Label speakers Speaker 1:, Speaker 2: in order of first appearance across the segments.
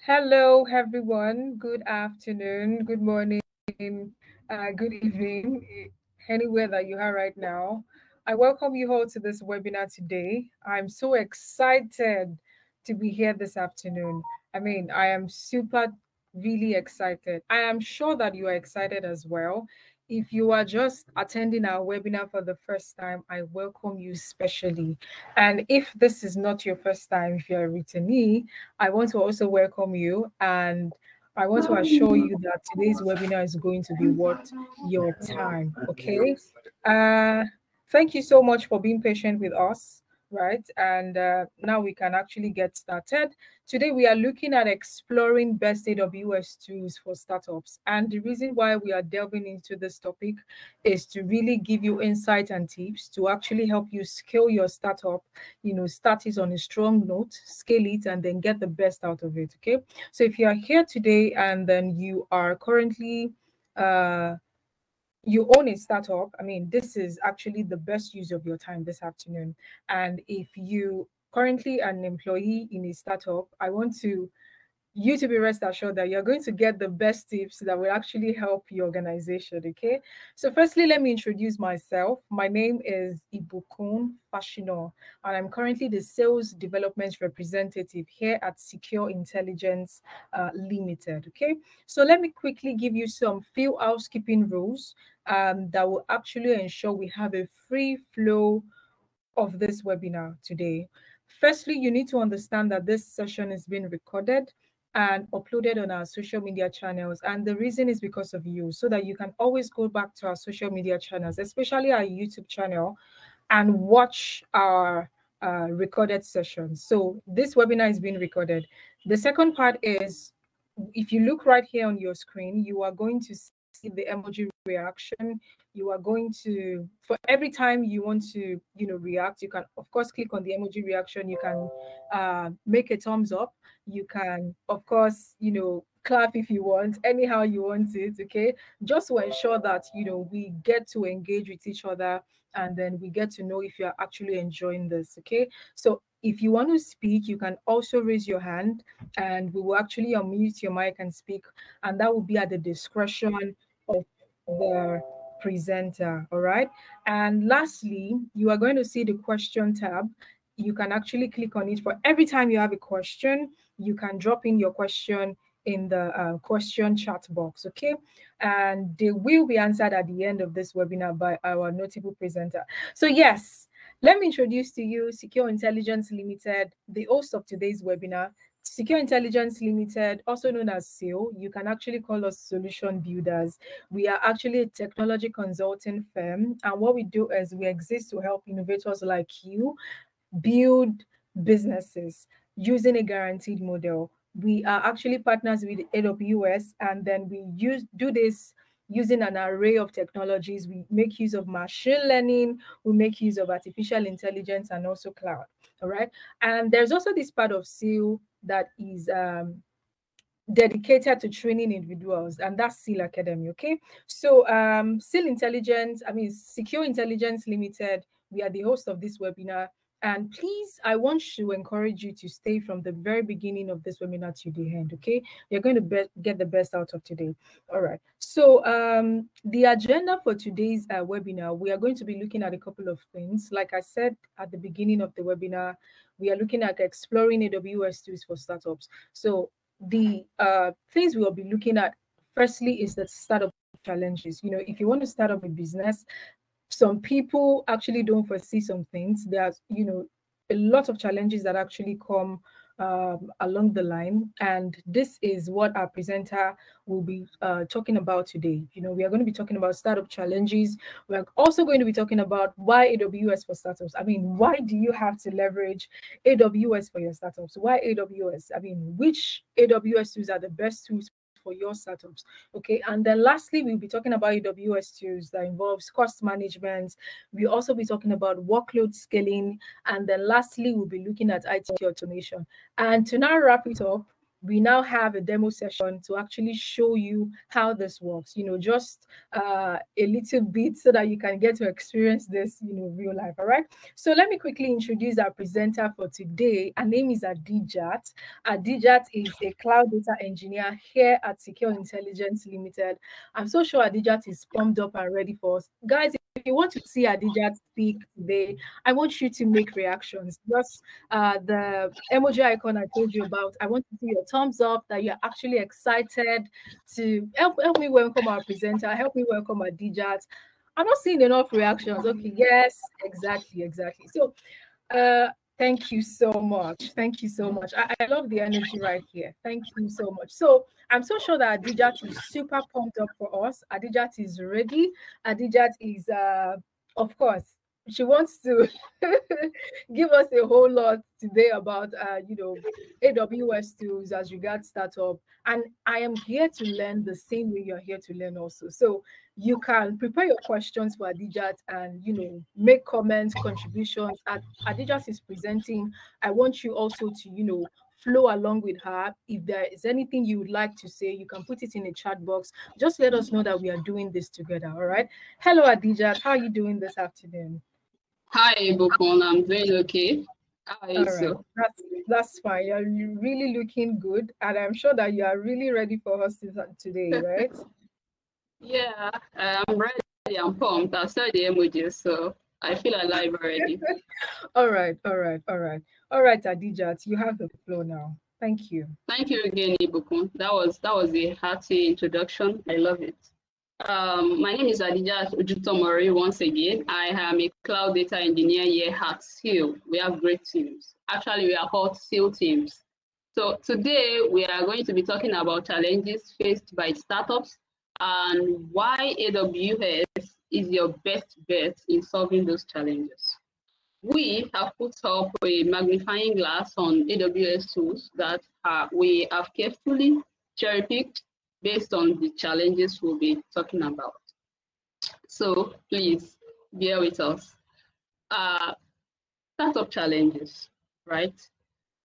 Speaker 1: Hello, everyone. Good afternoon, good morning, good evening, anywhere that you are right now. I welcome you all to this webinar today. I'm so excited to be here this afternoon. I am really excited. I am sure that you are excited as well. If you are just attending our webinar for the first time, I welcome you specially. And if this is not your first time, if you're a returnee, I want to also welcome you, and I want to assure you that today's webinar is going to be worth your time. Okay. Uh, Thank you so much for being patient with us, right? And now we can actually get started. Today we are looking at exploring best AWS tools for startups. And the reason why we are delving into this topic is to really give you insight and tips to actually help you scale your startup, start it on a strong note, scale it, and then get the best out of it. Okay. So if you are here today and then you are currently you own a startup, this is actually the best use of your time this afternoon. And if you currently are an employee in a startup, I want you to be rest assured that you're going to get the best tips that will actually help your organization. Okay. So, firstly, let me introduce myself. My name is Ibukun Fashino, and I'm currently the sales development representative here at Secure Intelligence Limited. Okay. So, let me quickly give you some few housekeeping rules that will actually ensure we have a free flow of this webinar today. Firstly, you need to understand that this session is being recorded and uploaded on our social media channels. And the reason is because of you, so that you can always go back to our social media channels, especially our YouTube channel, and watch our recorded sessions. So this webinar is being recorded. The second part is, if you look right here on your screen, you are going to see the emoji reaction. You are going to, for every time you want to react, you can of course click on the emoji reaction. You can make a thumbs up. You can of course clap if you want, anyhow you want it. Okay, just to ensure that we get to engage with each other, and then we get to know if you're actually enjoying this. Okay, so if you want to speak, you can also raise your hand and we will actually unmute your mic and speak, and that will be at the discretion of the presenter. All right. And lastly, you are going to see the question tab. You can actually click on it. For every time you have a question, you can drop in your question in the question chat box. Okay, and they will be answered at the end of this webinar by our notable presenter. So yes, let me introduce to you Secure Intelligence Limited, the host of today's webinar. Secure Intelligence Limited, also known as SEAL, you can actually call us solution builders. We are actually a technology consulting firm, and what we do is we exist to help innovators like you build businesses using a guaranteed model. We are actually partners with AWS, and then we do this using an array of technologies. We make use of machine learning, we make use of artificial intelligence, and also cloud. All right. And there's also this part of SEAL that is dedicated to training individuals, and that's SEAL Academy. Okay, so SEAL Intelligence, Secure Intelligence Limited, we are the host of this webinar. And please, I want to encourage you to stay from the very beginning of this webinar to the end. Okay, you're going to get the best out of today. All right, so the agenda for today's webinar, we are going to be looking at a couple of things. Like I said at the beginning of the webinar, we are looking at exploring AWS tools for startups. So the things we'll be looking at firstly is the startup challenges. If you want to start up a business, some people actually don't foresee some things. There's a lot of challenges that actually come along the line, and this is what our presenter will be talking about today. We are going to be talking about startup challenges. We're also going to be talking about why AWS for startups. Why do you have to leverage AWS for your startups? Why AWS? Which AWS tools are the best tools for your startups? Okay, and then lastly, we'll be talking about AWS tools that involves cost management. We'll also be talking about workload scaling, and then lastly, we'll be looking at IT automation. And to now wrap it up, we now have a demo session to actually show you how this works, just a little bit so that you can get to experience this, real life. All right. So let me quickly introduce our presenter for today. Her name is Adijat. Adijat is a cloud data engineer here at Secure Intelligence Limited. I'm so sure Adijat is pumped up and ready for us. Guys, if you want to see Adijat speak today, I want you to make reactions. Just the emoji icon I told you about. I want to see your thumbs up that you're actually excited to help me welcome our presenter, help me welcome Adijat. I'm not seeing enough reactions. Okay, yes, exactly. So thank you so much. Thank you so much. I love the energy right here. Thank you so much. So I'm so sure that Adijat is super pumped up for us. Adijat is ready. Adijat is of course, she wants to give us a whole lot today about AWS tools as regards startup. And I am here to learn the same way you're here to learn also. So you can prepare your questions for Adijat and make comments, contributions. Adijat is presenting. I want you also to flow along with her. If there is anything you would like to say, you can put it in the chat box. Just let us know that we are doing this together. All right. Hello, Adijat. How are you doing this afternoon?
Speaker 2: Hi, Bokon. I'm doing okay. How are you,
Speaker 1: All right, that's fine. You're really looking good, and I'm sure that you are really ready for us today, right?
Speaker 2: Yeah, I'm ready. I'm pumped. I saw the emojis, so I feel alive already.
Speaker 1: All right, Adijat, you have the floor now. Thank you.
Speaker 2: Thank you again, Ibukun. That was a hearty introduction. I love it. My name is Adijat Ujutomori once again. I am a cloud data engineer here at SEAL. We have great teams. Actually, we are called SEAL teams. So today we are going to be talking about challenges faced by startups and why AWS is your best bet in solving those challenges. We have put up a magnifying glass on AWS tools that we have carefully cherry-picked based on the challenges we'll be talking about. So please bear with us. Startup challenges, right?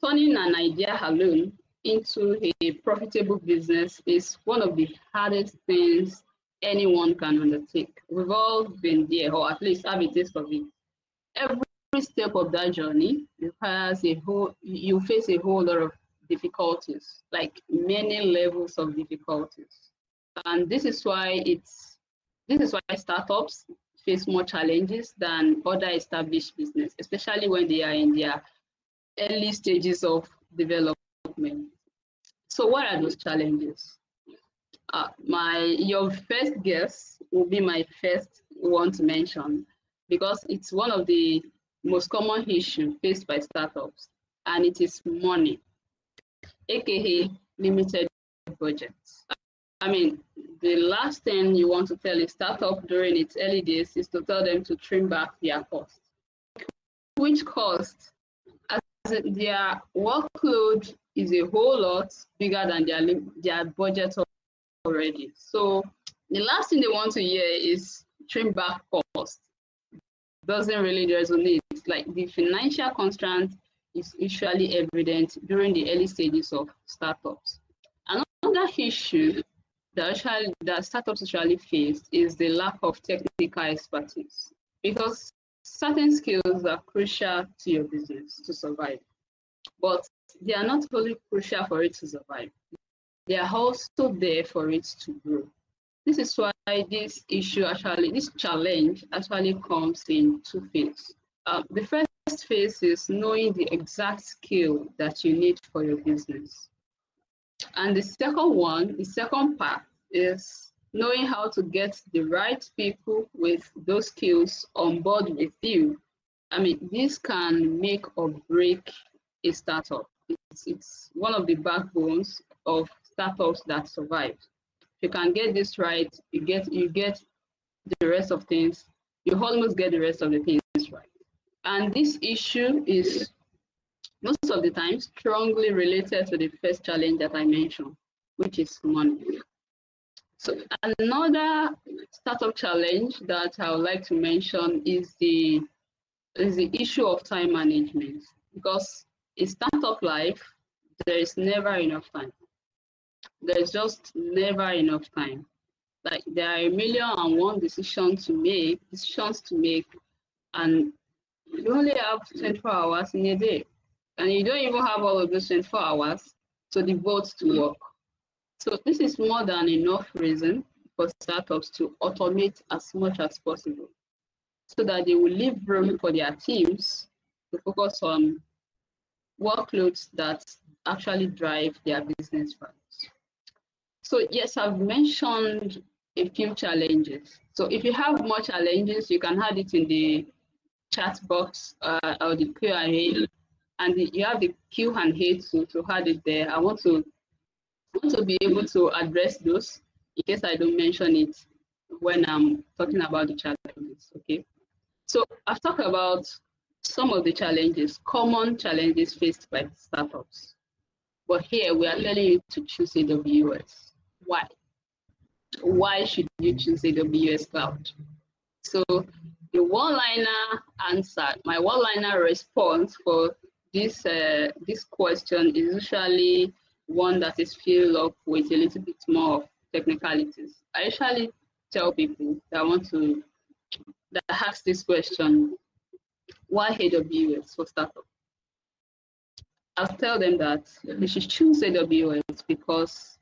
Speaker 2: Turning an idea alone into a profitable business is one of the hardest things anyone can undertake. We've all been there, or at least have a taste of it. Every step of that journey requires you face a whole lot of difficulties, like many levels of difficulties. And this is why startups face more challenges than other established business, especially when they are in their early stages of development. So what are those challenges? Your first guess will be my first one to mention because it's one of the most common issues faced by startups, and it is money, aka limited budgets. I mean, the last thing you want to tell a startup during its early days is to tell them to trim back their costs, which cost, as their workload is a whole lot bigger than their budget already. So the last thing they want to hear is trim back cost. Doesn't really resonate. Like the financial constraint is usually evident during the early stages of startups. Another issue that startups usually face is the lack of technical expertise, because certain skills are crucial to your business to survive, but they are not only crucial for it to survive, they are also there for it to grow. This is why this challenge actually comes in two phases. The first phase is knowing the exact skill that you need for your business. And the second part is knowing how to get the right people with those skills on board with you. I mean, this can make or break a startup. It's one of the backbones of startups that survive. If you can get this right, you get the rest of things, you almost get the rest of the things right. And this issue is most of the time strongly related to the first challenge that I mentioned, which is money. So another startup challenge that I would like to mention is the issue of time management, because in startup life, there is never enough time. There's just never enough time. Like there are 1,000,001 decisions to make, and you only have 24 hours in a day. And you don't even have all of those 24 hours to devote to work. So this is more than enough reason for startups to automate as much as possible so that they will leave room for their teams to focus on workloads that actually drive their business values. So yes, I've mentioned a few challenges. So if you have more challenges, you can add it in the chat box or the Q&A, and you have the Q&A to add it there. I want to be able to address those in case I don't mention it when I'm talking about the challenges, okay? So I've talked about some of the challenges, common challenges faced by startups. But here we are telling you to choose AWS. Why? Why should you choose AWS Cloud? So the one-liner answer, my one-liner response for this question is usually one that is filled up with a little bit more of technicalities. I usually tell people that ask this question, why AWS for startup? I'll tell them that they should choose AWS because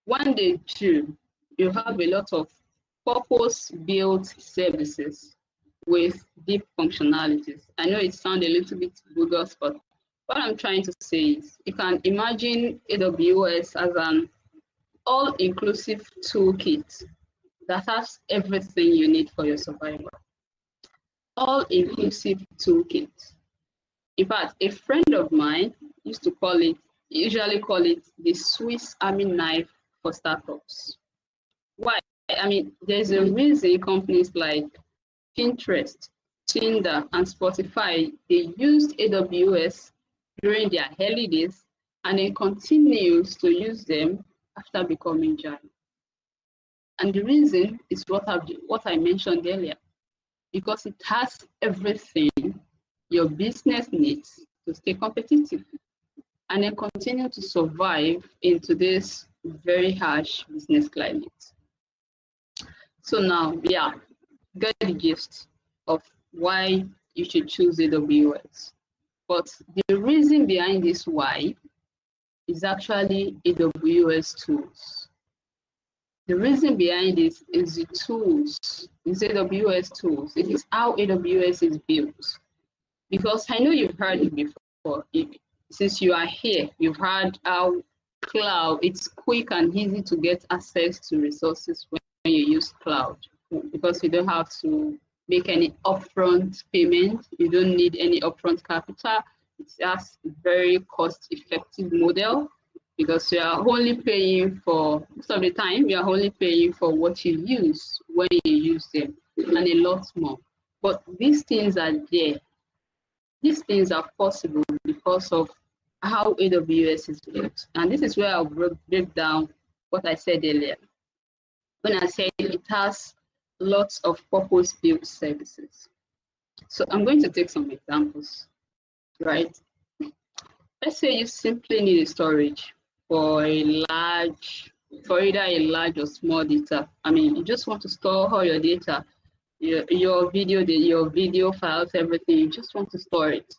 Speaker 2: when they do, you have a lot of purpose-built services with deep functionalities. I know it sounds a little bit bogus, but what I'm trying to say is you can imagine AWS as an all-inclusive toolkit that has everything you need for your survival. All-inclusive toolkit. In fact, a friend of mine usually call it the Swiss Army knife for startups. Why? I mean, there's a reason companies like Pinterest, Tinder, and Spotify, they used AWS during their early days and then continues to use them after becoming giant. And the reason is what I mentioned earlier, because it has everything your business needs to stay competitive and then continue to survive in today's very harsh business climate. So now, yeah, get the gist of why you should choose AWS. But the reason behind this why is actually AWS tools. The reason behind this is the tools, is AWS tools. It is how AWS is built. Because I know you've heard it before. Since you are here, you've heard how cloud, it's quick and easy to get access to resources when you use cloud, because you don't have to make any upfront payment. You don't need any upfront capital. It's just a very cost-effective model because you are only paying for, most of the time, you are only paying for what you use when you use them and a lot more. But these things are there. These things are possible because of how AWS is built. And this is where I'll break down what I said earlier. When I said it has lots of purpose-built services. So I'm going to take some examples, right? Let's say you simply need a storage for either a large or small data. I mean, you just want to store all your data, your video files, everything. You just want to store it.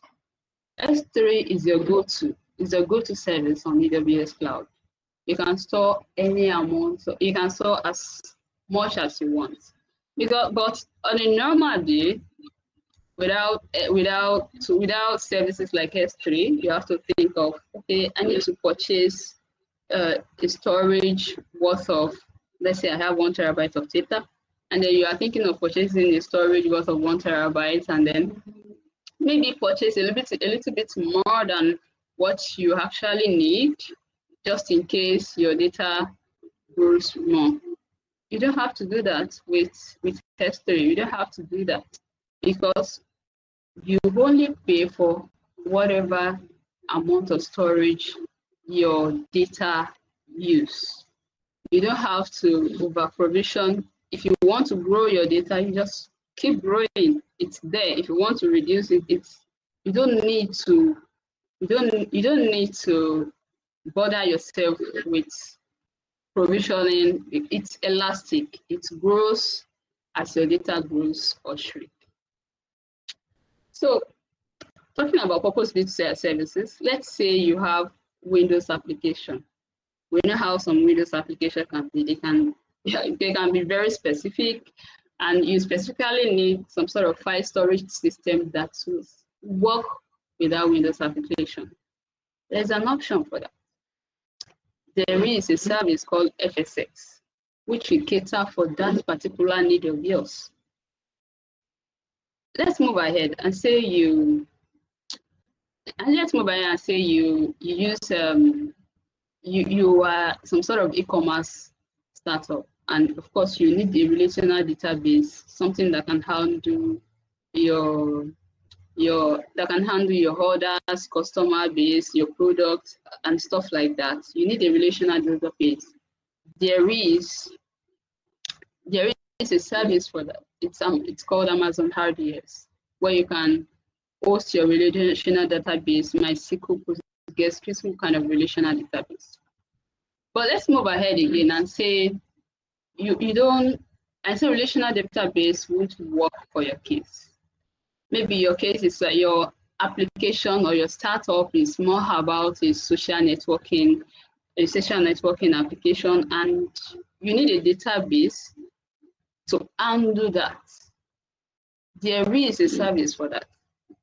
Speaker 2: S3 is your go-to. It's a go-to service on AWS Cloud. You can store any amount, so you can store as much as you want. But on a normal day, without services like S3, you have to think of, okay, I need to purchase a storage worth of, let's say I have 1 terabyte of data, and then you are thinking of purchasing a storage worth of 1 terabyte, and then maybe purchase a little bit more than what you actually need, just in case your data grows more. You don't have to do that with S3. You don't have to do that because you only pay for whatever amount of storage your data use. You don't have to over provision. If you want to grow your data, you just keep growing. It's there. If you want to reduce it, you don't need to bother yourself with provisioning. It's elastic. It grows as your data grows or shrinks. So talking about purpose-built services, let's say you have Windows application. We know how some Windows application can be. They can be very specific, and you specifically need some sort of file storage system that will work with that Windows application. There's an option for that. There is a service called FSX, which will cater for that particular need of yours. Let's move ahead and say you use you are some sort of e-commerce startup, and of course you need a relational database, something that can handle your orders, customer base, your products, and stuff like that. You need a relational database. There is a service for that. It's called Amazon RDS, where you can host your relational database, MySQL, PostgreSQL, some kind of relational database. But let's move ahead again and say relational database won't work for your case. Maybe your case is that your application or your startup is more about a social networking application, and you need a database to handle that. There is a service for that.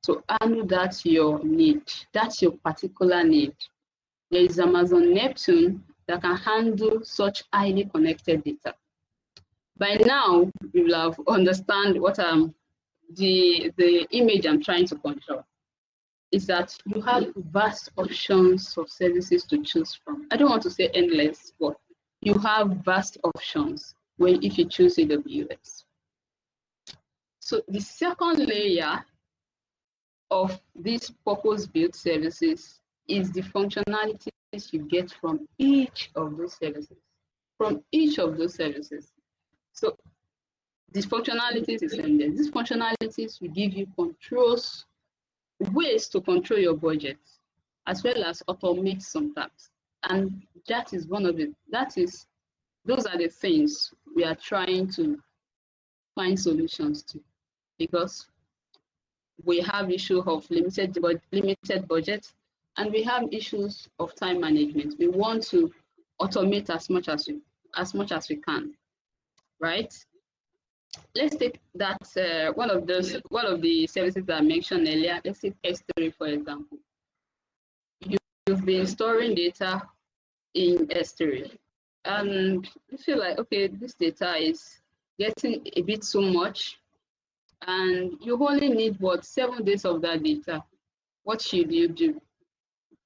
Speaker 2: To handle that your need, that's your particular need. There is Amazon Neptune that can handle such highly connected data. By now, you will have understand what the image I'm trying to control is that you have vast options of services to choose from. I don't want to say endless, but you have vast options if you choose AWS. So the second layer of these purpose-built services is the functionalities you get from each of those services. So these functionalities is endless. These functionalities will give you ways to control your budget, as well as automate some tasks. And those are the things we are trying to find solutions to, because we have issue of limited budget, and we have issues of time management. We want to automate as much as we can, right? Let's take that one of the services that I mentioned earlier. Let's take S3, for example. You've been storing data in S3, and you feel like, okay, this data is getting a bit too much, and you only need 7 days of that data. What should you do?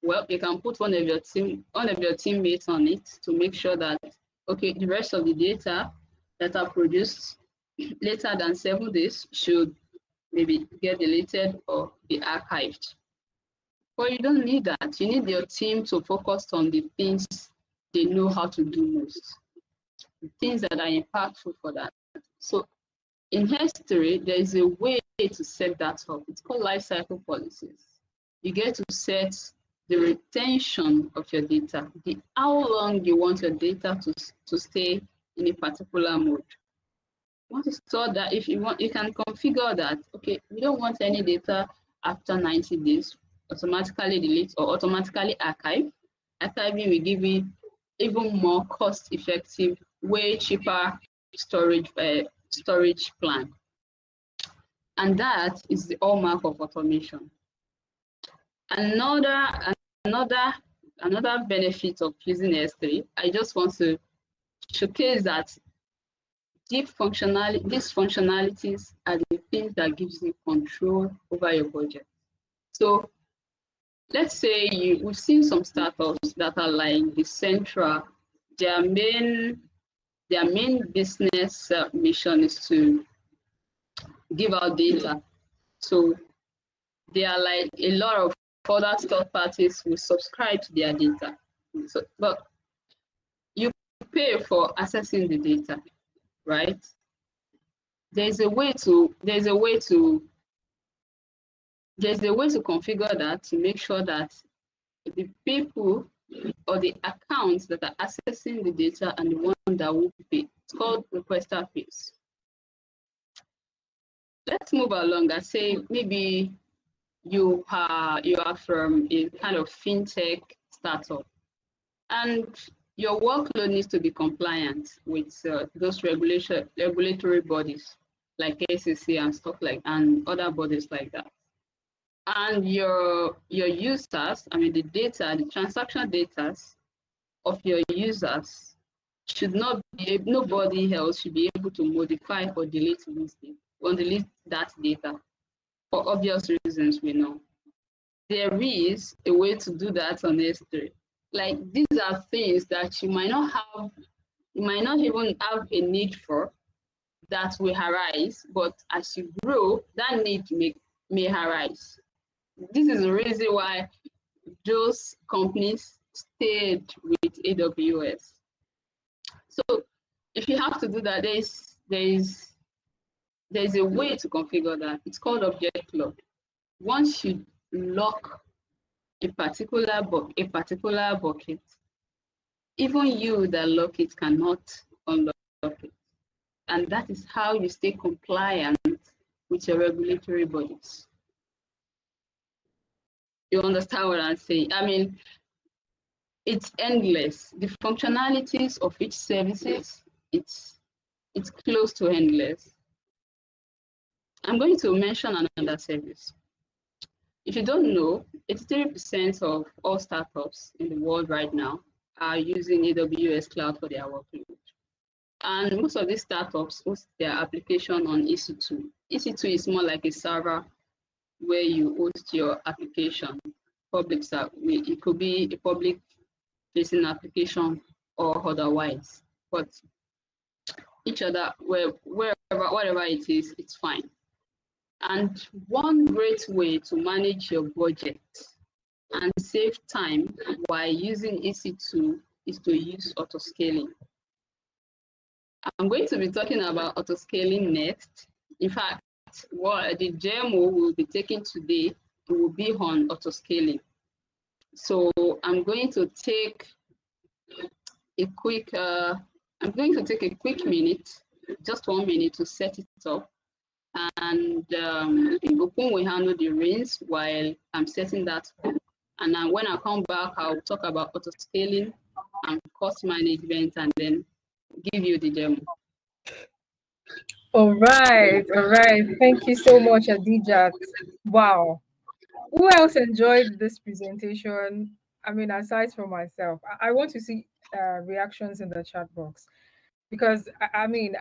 Speaker 2: Well, you can put one of your teammates on it to make sure that, okay, the rest of the data that are produced later than 7 days should maybe get deleted or be archived. But you don't need that. You need your team to focus on the things they know how to do most, the things that are impactful for that. So in S3, there is a way to set that up. It's called lifecycle policies. You get to set the retention of your data, how long you want your data to stay in a particular mode. You want to store that. If you want, you can configure that. Okay, we don't want any data after 90 days, automatically delete or automatically archive. Archiving will give you even more cost-effective, way cheaper storage plan. And that is the hallmark of automation. Another benefit of using S3, I just want to showcase that these functionalities are the things that gives you control over your budget. So let's say we've seen some startups that are like the Central. Their main business mission is to give out data. So they are like a lot of other third parties who subscribe to their data. So, but you pay for accessing the data, right? There's a way to configure that to make sure that the people or the accounts that are accessing the data and the one that will pay. It's called requester fees. Let's move along and say maybe you are from a kind of fintech startup, and your workload needs to be compliant with those regulatory bodies like SEC and stuff like, and other bodies like that. And your users, I mean the data, the transaction data of your users should not be, nobody else should be able to modify or delete that data for obvious reasons we know. There is a way to do that on S3. Like these are things that you might not even have a need for, that will arise, but as you grow, that need may arise. This is the reason why those companies stayed with AWS. So if you have to do that, there's a way to configure that. It's called object lock. Once you lock a particular bucket, even you that lock it cannot unlock it. And that is how you stay compliant with your regulatory bodies. You understand what I'm saying? I mean, it's endless. The functionalities of each services, it's close to endless. I'm going to mention another service. If you don't know, 83% of all startups in the world right now are using AWS Cloud for their workload. And most of these startups host their application on EC2. EC2 is more like a server where you host your application. It could be a public facing application or otherwise, but wherever it is, it's fine. And one great way to manage your budget and save time while using EC2 is to use autoscaling. I'm going to be talking about autoscaling next. In fact, what the demo we'll be taking today will be on autoscaling. So I'm going to take a quick minute, just 1 minute, to set it up. And Ibukun will handle the reins while I'm setting that up. And then when I come back, I'll talk about autoscaling and cost management, and then give you the demo.
Speaker 1: All right. Thank you so much, Adijat. Wow. Who else enjoyed this presentation? I mean, aside from myself, I want to see reactions in the chat box, because I mean,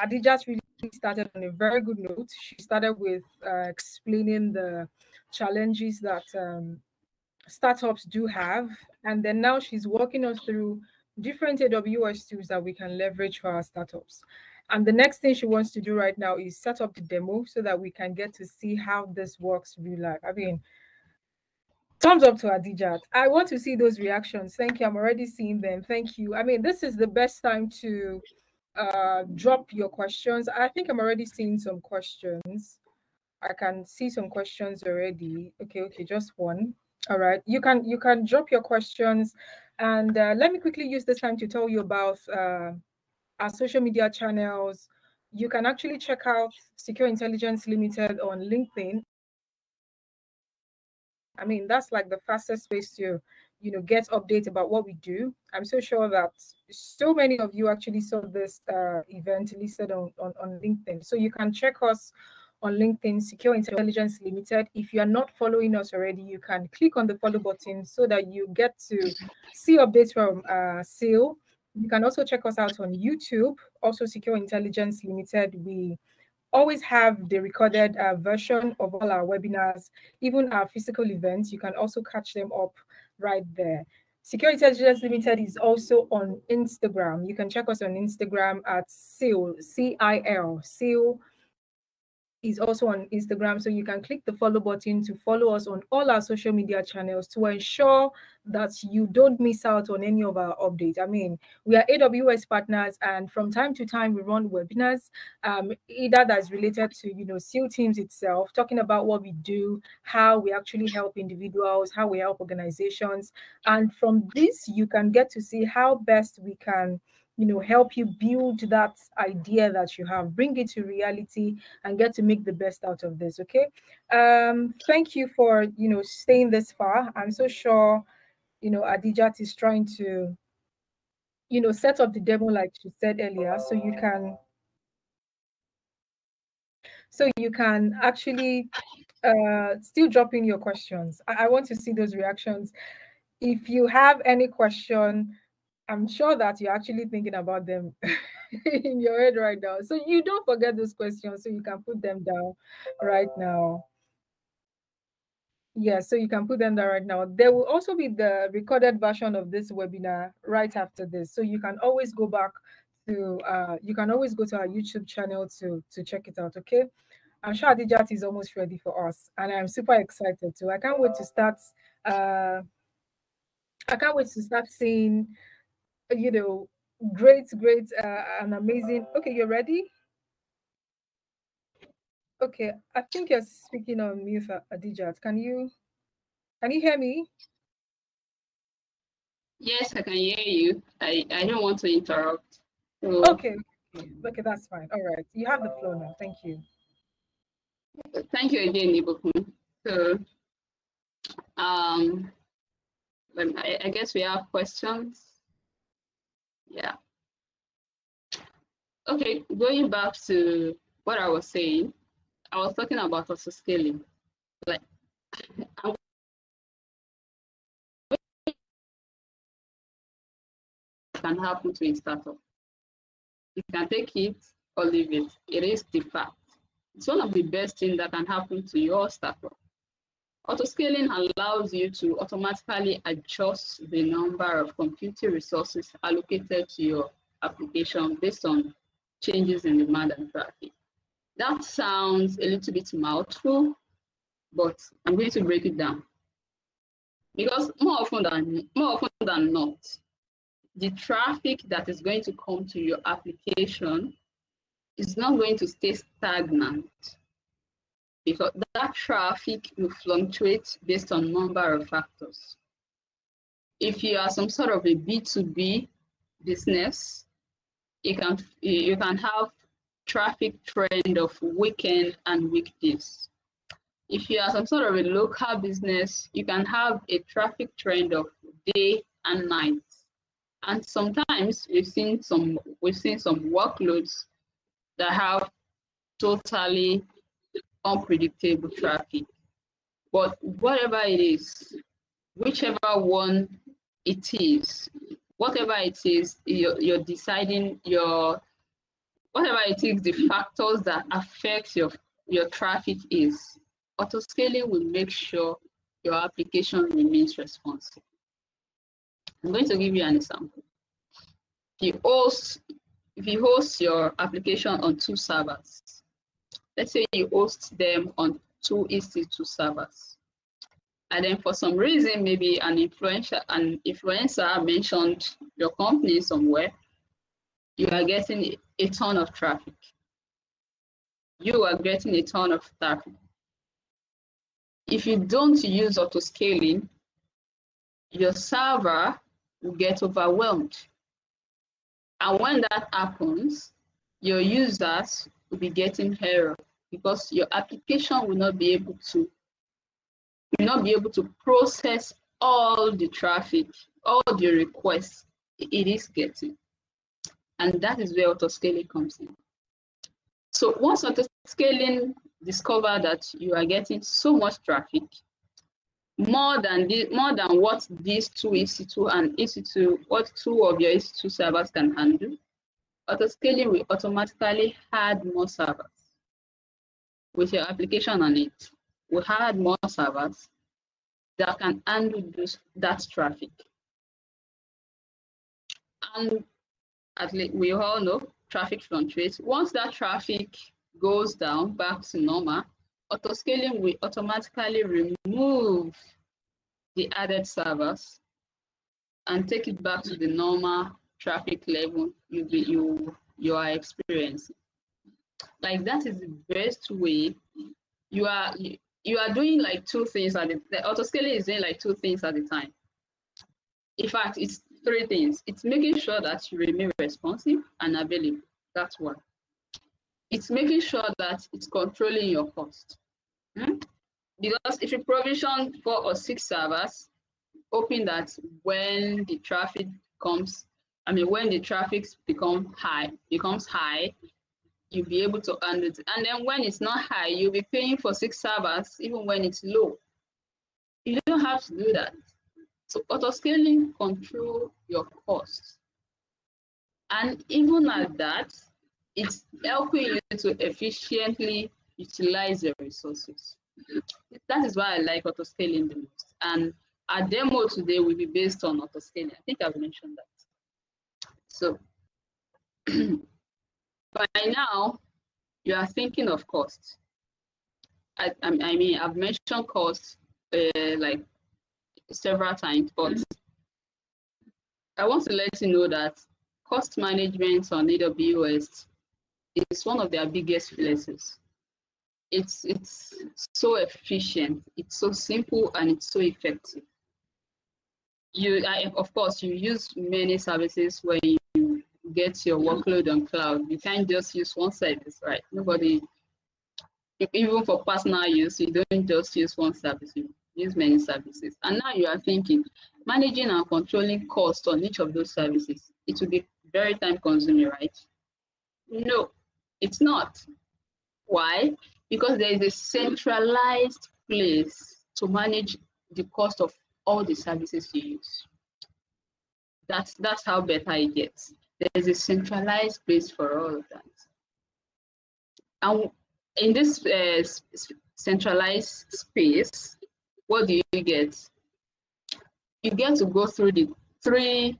Speaker 1: Adijat really started on a very good note. She started with explaining the challenges that startups do have, and then now she's walking us through different AWS tools that we can leverage for our startups. And the next thing she wants to do right now is set up the demo so that we can get to see how this works real life. I mean, thumbs up to Adijat. I want to see those reactions. Thank you. I'm already seeing them. Thank you. I mean, this is the best time to drop your questions. I think I'm already seeing some questions. I can see some questions already. Okay, just one. All right, you can drop your questions, and let me quickly use this time to tell you about our social media channels. You can actually check out Secure Intelligence Limited on LinkedIn. I mean, that's like the fastest place to, get updates about what we do. I'm so sure that so many of you actually saw this event listed on LinkedIn. So you can check us on LinkedIn, Secure Intelligence Limited. If you are not following us already, you can click on the follow button so that you get to see updates from SEAL. You can also check us out on YouTube, also Secure Intelligence Limited. We always have the recorded version of all our webinars, even our physical events. You can also catch them up right there. Secure Intelligence Limited is also on Instagram. You can check us on Instagram at SEAL, CIL, SEAL is also on Instagram. So you can click the follow button to follow us on all our social media channels to ensure that you don't miss out on any of our updates. I mean, we are AWS partners, and from time to time we run webinars, either that's related to SEAL teams itself, talking about what we do, how we actually help individuals, how we help organizations, and from this you can get to see how best we can help you build that idea that you have, bring it to reality, and get to make the best out of this. Okay. Thank you for staying this far. I'm so sure Adijat is trying to set up the demo like she said earlier, so you can actually still drop in your questions. I want to see those reactions. If you have any question, I'm sure that you're actually thinking about them in your head right now. So you don't forget those questions, so you can put them down right now. Yeah, so you can put them down right now. There will also be the recorded version of this webinar right after this. So you can always go back to you can always go to our YouTube channel to check it out. Okay. I'm sure Adijat is almost ready for us, and I'm super excited too. I can't wait to start seeing great and amazing. Okay, you're ready? Okay, I think you're speaking on mute, Adijat. Can you hear me?
Speaker 2: Yes, I can hear you. I don't want to interrupt. So,
Speaker 1: Okay, that's fine. All right, you have the floor now. Thank you.
Speaker 2: thank you again, Ibukun. So, I guess we have questions. Yeah. Okay, going back to what I was saying, I was talking about auto scaling. Like, can happen to a startup. You can take it or leave it. It is the fact. It's one of the best things that can happen to your startup. Autoscaling allows you to automatically adjust the number of computing resources allocated to your application based on changes in demand and traffic. That sounds a little bit mouthful, but I'm going to break it down. Because more often than not, the traffic that is going to come to your application is not going to stay stagnant, because that traffic will fluctuate based on number of factors. If you are some sort of a B2B business, you can have traffic trend of weekend and weekdays. If you are some sort of a local business, you can have a traffic trend of day and night. And sometimes we've seen some workloads that have totally unpredictable traffic. But whatever it is, whichever one it is, whatever it is, you're deciding whatever it is, the factors that affect your traffic is, autoscaling will make sure your application remains responsive. I'm going to give you an example. If you host your application on 2 servers, let's say you host them on 2 EC2 servers, and then for some reason, maybe an influencer mentioned your company somewhere, you are getting a ton of traffic. You are getting a ton of traffic. If you don't use autoscaling, your server will get overwhelmed. And when that happens, your users will be getting error because your application will not be able to process all the traffic, all the requests it is getting. And that is where autoscaling comes in. So once autoscaling discover that you are getting so much traffic, more than what these 2 EC2 and EC2, what 2 of your EC2 servers can handle, autoscaling will automatically add more servers. With your application on it, we add more servers that can handle that traffic. And at least we all know traffic fluctuates. Once that traffic goes down back to normal, autoscaling will automatically remove the added servers and take it back to the normal traffic level you are experiencing. Like, that is the best way. You are doing like two things at the autoscaling is doing like two things at a time. In fact, it's three things. It's making sure that you remain responsive and available. That's one. It's making sure that it's controlling your cost. Because if you provision 4 or 6 servers, hoping that when the traffic when the traffic becomes high, you'll be able to handle it. And then when it's not high, you'll be paying for 6 servers, even when it's low. You don't have to do that. So autoscaling control your costs. And even at that, it's helping you to efficiently utilize your resources. That is why I like autoscaling the most. And our demo today will be based on autoscaling. I think I've mentioned that. So by now, you are thinking of costs. I mean, I've mentioned costs like several times, but I want to let you know that cost management on AWS is one of their biggest places. It's so efficient, it's so simple, and it's so effective. Of course, you use many services when you get your workload on cloud. You can't just use one service, right? Nobody, even for personal use, you don't just use one service, you use many services. And now you are thinking, managing and controlling costs on each of those services, it will be very time consuming, right? No, it's not. Why? Because there is a centralized place to manage the cost of all the services you use. That's how better it gets. There's a centralized place for all of that. And in this centralized space, what do you get? You get to go through the three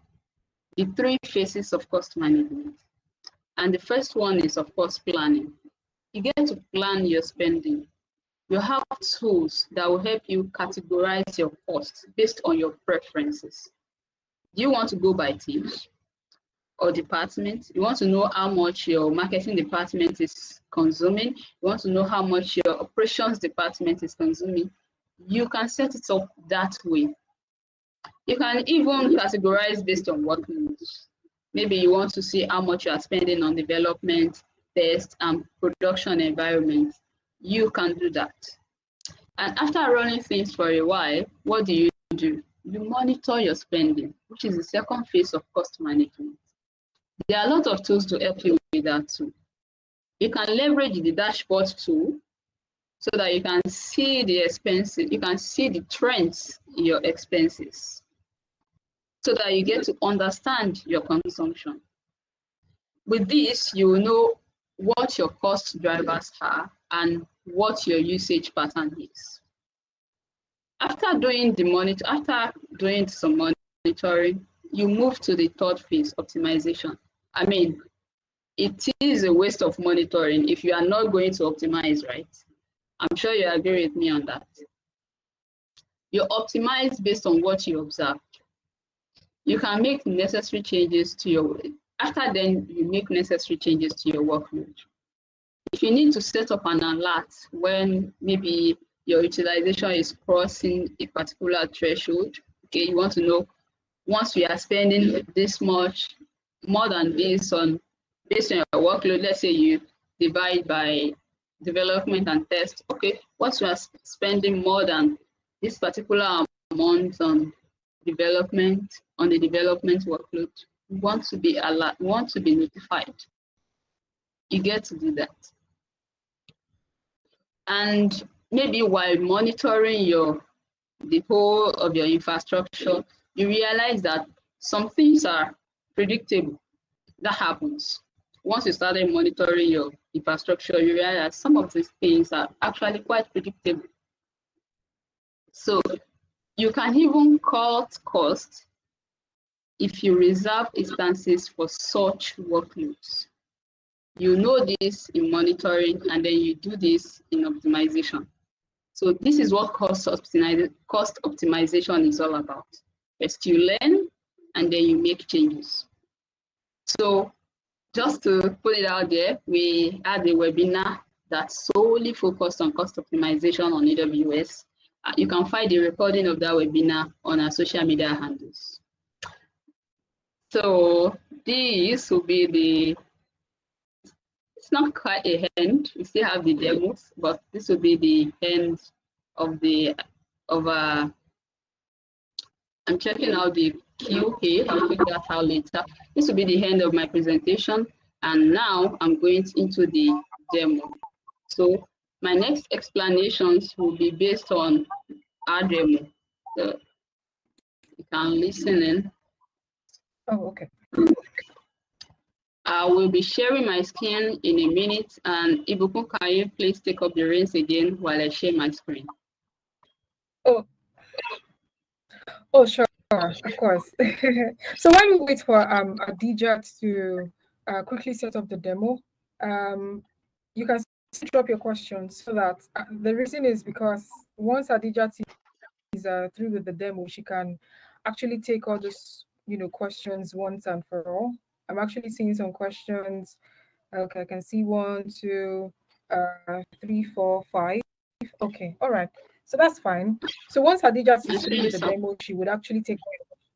Speaker 2: phases of cost management. And the first one is, of course, planning. You get to plan your spending. You have tools that will help you categorize your costs based on your preferences. Do you want to go by teams or department? You want to know how much your marketing department is consuming. You want to know how much your operations department is consuming. You can set it up that way. You can even categorize based on workloads. Maybe you want to see how much you are spending on development, test, and production environment. You can do that. And after running things for a while, what do? You monitor your spending, which is the second phase of cost management. There are a lot of tools to help you with that too. You can leverage the dashboard tool so that you can see the expenses, you can see the trends in your expenses, so that you get to understand your consumption. With this, you will know what your cost drivers are and what your usage pattern is. After doing some monitoring, you move to the third phase, optimization. I mean, it is a waste of monitoring if you are not going to optimize, right? I'm sure you agree with me on that. You optimize based on what you observe. You can make necessary changes to your, after then you make necessary changes to your workload. If you need to set up an alert when maybe your utilization is crossing a particular threshold, okay, you want to know once we are spending this much, more than this based on your workload, let's say you divide by development and test, okay, once you are spending more than this particular amount on the development workload, you want to be alert, you want to be notified. You get to do that. And maybe while monitoring the whole of your infrastructure, you realize that some things are predictable. That happens. Once you started monitoring your infrastructure, you realize some of these things are actually quite predictable. So you can even cut costs if you reserve instances for such workloads. You know this in monitoring, and then you do this in optimization. So this is what cost optimization is all about. First you learn, and then you make changes. So just to put it out there, we had a webinar that solely focused on cost optimization on AWS. You can find the recording of that webinar on our social media handles. So this will be the, it's not quite a end, we still have the demos, but this will be the end of the, I'm checking out the QA, I'll figure that out later. This will be the end of my presentation, and now I'm going into the demo. So my next explanations will be based on our demo. So you can listen in.
Speaker 1: Oh, okay.
Speaker 2: I will be sharing my screen in a minute, and Ibukun, can you please take up the reins again while I share my screen?
Speaker 1: Oh, sure, of course. So while we wait for Adija to quickly set up the demo, you can drop your questions so that the reason is because once Adija is through with the demo, she can actually take all those questions once and for all. I'm actually seeing some questions. Okay, I can see 1, 2, 3, 4, 5. Okay, all right. So that's fine. So once Hadija is through with the demo, she would actually take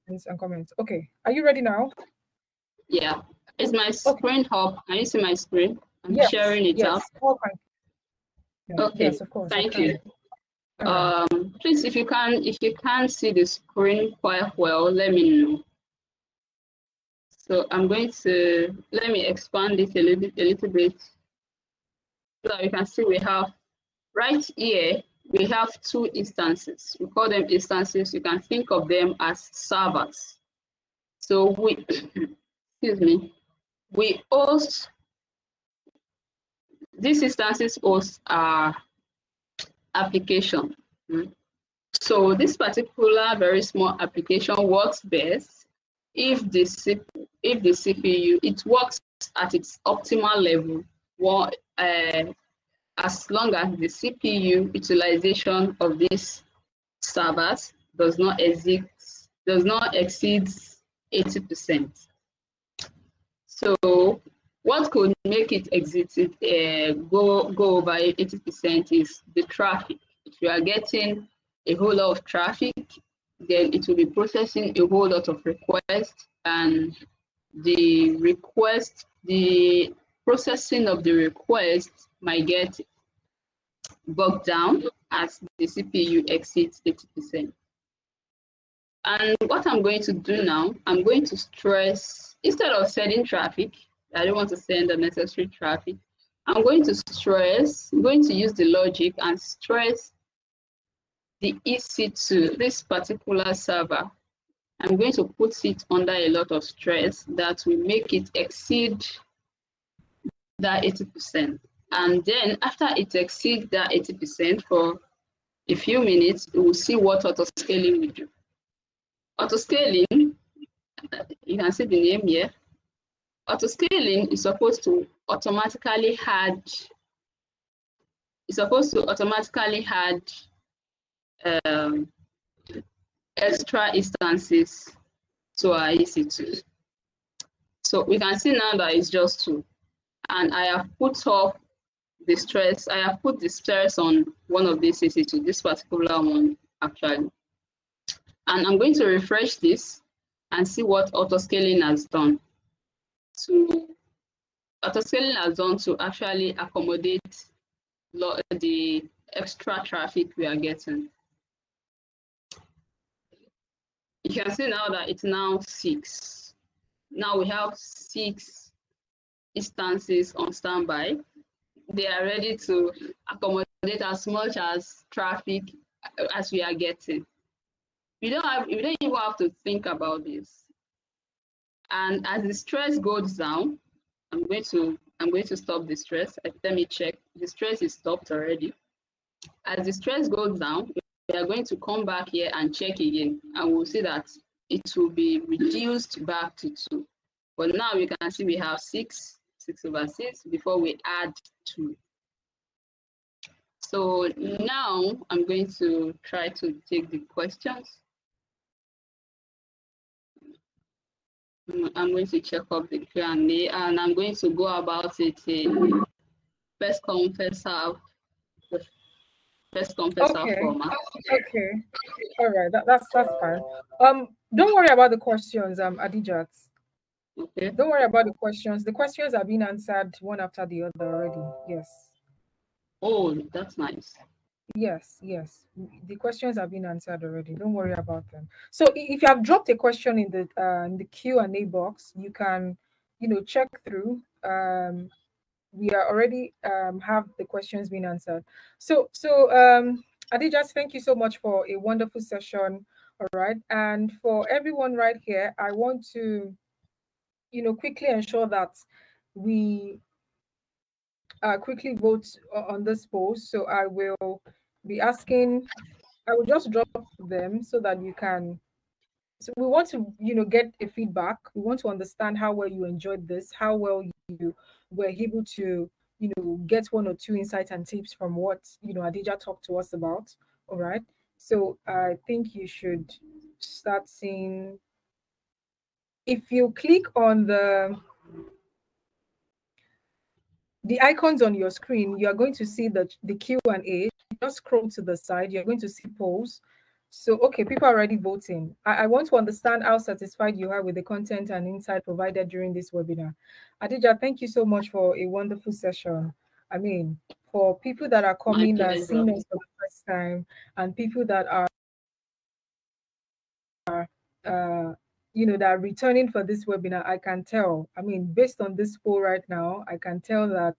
Speaker 1: questions and comments. Okay, are you ready now?
Speaker 2: Yeah. Is my screen up? Can you see my screen? I'm sharing it out.
Speaker 1: Okay. Yes, of course.
Speaker 2: Thank you. Please, if you can't see the screen quite well, let me know. So I'm going to, let me expand it a little bit so that you can see we have right here, we have 2 instances. We call them instances. You can think of them as servers. So we, excuse me, we host, these instances host our application. So this particular very small application works best if the CPU, it works at its optimal level, as long as the CPU utilization of these servers does not exceed 80%. So what could make it go over 80% is the traffic. If you are getting a whole lot of traffic, then it will be processing a whole lot of requests, and the processing of the request might get bogged down as the CPU exceeds 80%. And what I'm going to do now, I'm going to stress, instead of sending traffic, I don't want to send unnecessary traffic. I'm going to use the logic and stress the EC2, this particular server. I'm going to put it under a lot of stress that will make it exceed that 80%. And then after it exceeds that 80% for a few minutes, we will see what auto-scaling will do. Auto-scaling, you can see the name here. Auto-scaling is supposed to automatically add extra instances to our EC2. So we can see now that it's just 2. And I have put up the stress, I have put the stress on one of these EC2, this particular one actually. And I'm going to refresh this and see what auto-scaling has done. Auto-scaling has done to actually accommodate the extra traffic we are getting. You can see now that it's now 6. Now we have 6 instances on standby. They are ready to accommodate as much as traffic as we are getting. We don't even have to think about this. And as the stress goes down, I'm going to stop the stress. Let me check. The stress is stopped already. As the stress goes down, we are going to come back here and check again, and we'll see that it will be reduced back to 2. But now we can see we have 6 6/6 before we add 2. So now I'm going to try to take the questions. I'm going to check up the Q&A, and I'm going to go about it in first come, first serve, the first come, first serve format.
Speaker 1: Okay. All right. That's fine. Don't worry about the questions, Adijat.
Speaker 2: Okay.
Speaker 1: Don't worry about the questions. The questions are being answered one after the other already. Yes.
Speaker 2: Oh, that's nice.
Speaker 1: Yes. The questions have been answered already. Don't worry about them. So if you have dropped a question in the Q&A box, you can, check through. We are already have the questions being answered. So Adijat, thank you so much for a wonderful session. All right. And for everyone right here, I want to, quickly ensure that we quickly vote on this post. So I will be asking, I will just drop them so that you can. So we want to, get a feedback. We want to understand how well you enjoyed this, how well you were able to, get one or two insights and tips from what, Adija talked to us about. All right. So I think you should start seeing. If you click on the icons on your screen, you are going to see the Q&A. Just scroll to the side, you're going to see polls. So, okay, people are already voting. I want to understand how satisfied you are with the content and insight provided during this webinar. Adija, thank you so much for a wonderful session. I mean, for people that are coming, that are seeing us for the first time, and people that are that are returning for this webinar, I can tell. I mean, based on this poll right now, I can tell that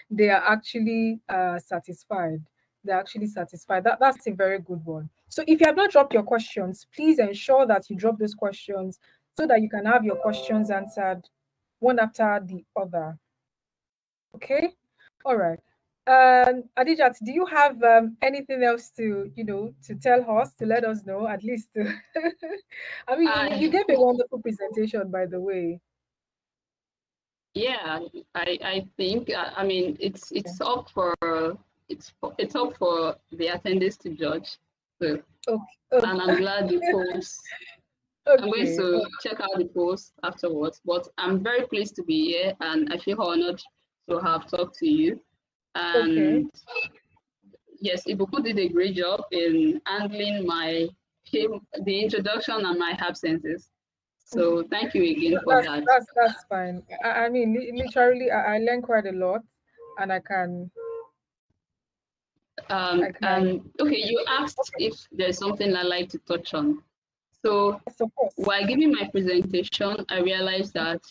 Speaker 1: they are actually satisfied. They're actually satisfied. That's a very good one. So if you have not dropped your questions, please ensure that you drop those questions so that you can have your questions answered one after the other. Okay? All right. Adijat, do you have anything else to tell us, to let us know, at least to I mean, you gave a wonderful presentation, by the way.
Speaker 2: Yeah, I think I mean it's up for it's up for the attendees to judge. So,
Speaker 1: Okay.
Speaker 2: and I'm glad the polls. I'm going to check out the post afterwards, but I'm very pleased to be here, and I feel honored to have talked to you. And yes, Ibuku did a great job in handling the introduction and my absences. So thank you again for that.
Speaker 1: That's fine. I mean, literally, I learned quite a lot, and I can.
Speaker 2: Okay, you asked if there's something I'd like to touch on. So while giving my presentation, I realized that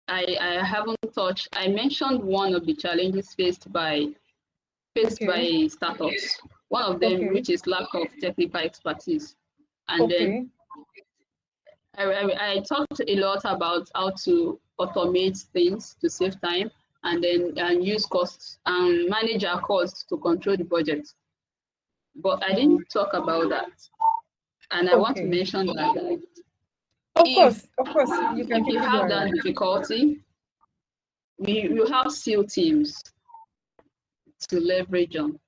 Speaker 2: I haven't touched. I mentioned one of the challenges faced by startups. One of them, which is lack of technical expertise, and then I talked a lot about how to automate things to save time, and then use costs and manage our costs to control the budget. But I didn't talk about that, and I want to mention that.
Speaker 1: Of course, you can.
Speaker 2: If you have that difficulty, we have SEAL teams to leverage on.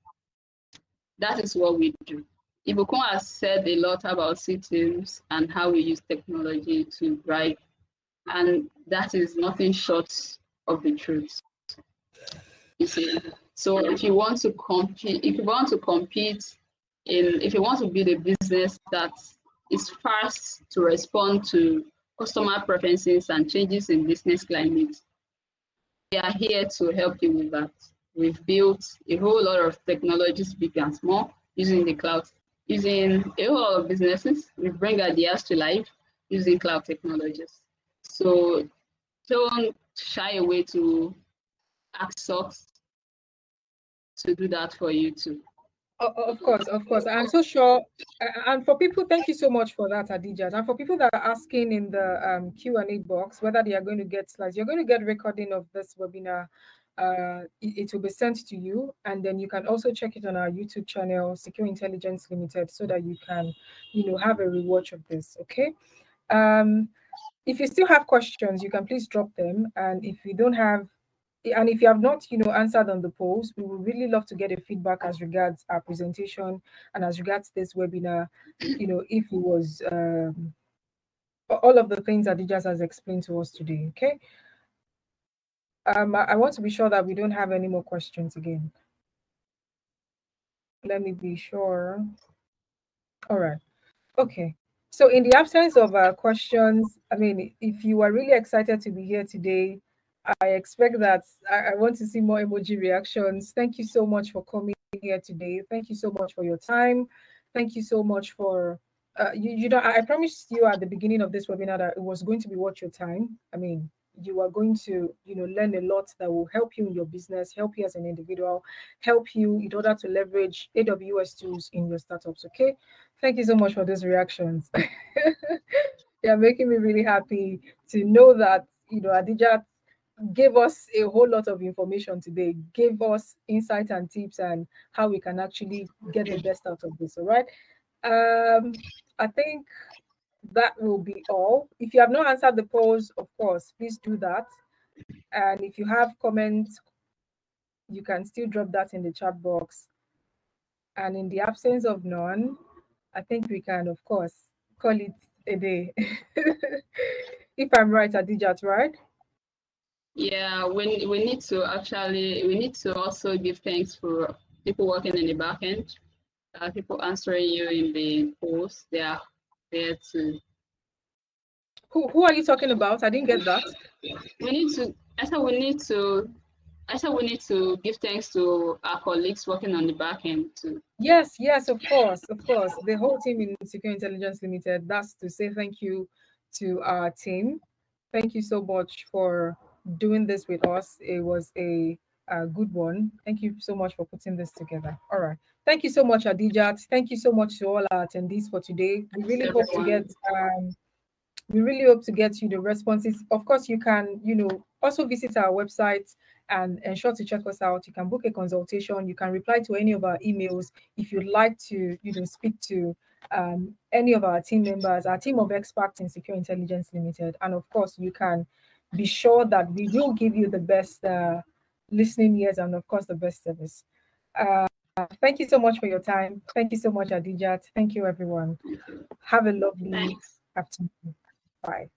Speaker 2: That is what we do. Ibukun has said a lot about SEAL teams and how we use technology to drive, and that is nothing short of the truth. You see, so if you want to compete, if you want to build a business that is fast to respond to customer preferences and changes in business climate, we are here to help you with that. We've built a whole lot of technologies, big and small, using the cloud, using a whole lot of businesses. We bring ideas to life using cloud technologies. So don't shy away to ask us to do that for you too.
Speaker 1: Of course. I'm so sure. And for people, thank you so much for that, Adijat. And for people that are asking in the Q&A box whether they are going to get slides, you're going to get recording of this webinar. It will be sent to you, and then you can also check it on our YouTube channel, Secure Intelligence Limited, so that you can, have a rewatch of this. Okay. If you still have questions, you can please drop them. And if you don't have, and if you have not, answered on the polls, we would really love to get a feedback as regards our presentation and as regards this webinar. If it was all of the things that Adijas has explained to us today. Okay. I want to be sure that we don't have any more questions again. Let me be sure. All right. Okay. So in the absence of questions, I mean, if you are really excited to be here today, I expect that I want to see more emoji reactions. Thank you so much for coming here today. Thank you so much for your time. Thank you so much for I promised you at the beginning of this webinar that it was going to be worth your time. I mean, you are going to learn a lot that will help you in your business, help you as an individual, help you in order to leverage AWS tools in your startups. Okay. Thank you so much for those reactions. They are making me really happy to know that Adija gave us a whole lot of information today, gave us insight and tips and how we can actually get the best out of this. All right. I think that will be all. If you have not answered the polls, of course, please do that. And if you have comments, you can still drop that in the chat box. And in the absence of none, I think we can, of course, call it a day. If I'm right, Adijat, right?
Speaker 2: Yeah, we need to also give thanks for people working in the back end, people answering you in the polls. They are there to.
Speaker 1: Who are you talking about? I didn't get that.
Speaker 2: We need to. I said we need to. I said we need to give thanks to our colleagues working on the back end too.
Speaker 1: Yes, of course, of course. The whole team in Secure Intelligence Limited, that's to say thank you to our team. Thank you so much for doing this with us. It was a good one. Thank you so much for putting this together. All right. Thank you so much, Adijat. Thank you so much to all our attendees for today.
Speaker 2: Everyone.
Speaker 1: We really hope to get you the responses. Of course, you can, also visit our website and ensure to check us out. You can book a consultation. You can reply to any of our emails if you'd like to, speak to any of our team members, our team of experts in Secure Intelligence Limited. And of course, you can be sure that we will give you the best listening ears and, of course, the best service. Thank you so much for your time. Thank you so much, Adijat. Thank you, everyone. Have a lovely
Speaker 2: Thanks.
Speaker 1: afternoon. Bye.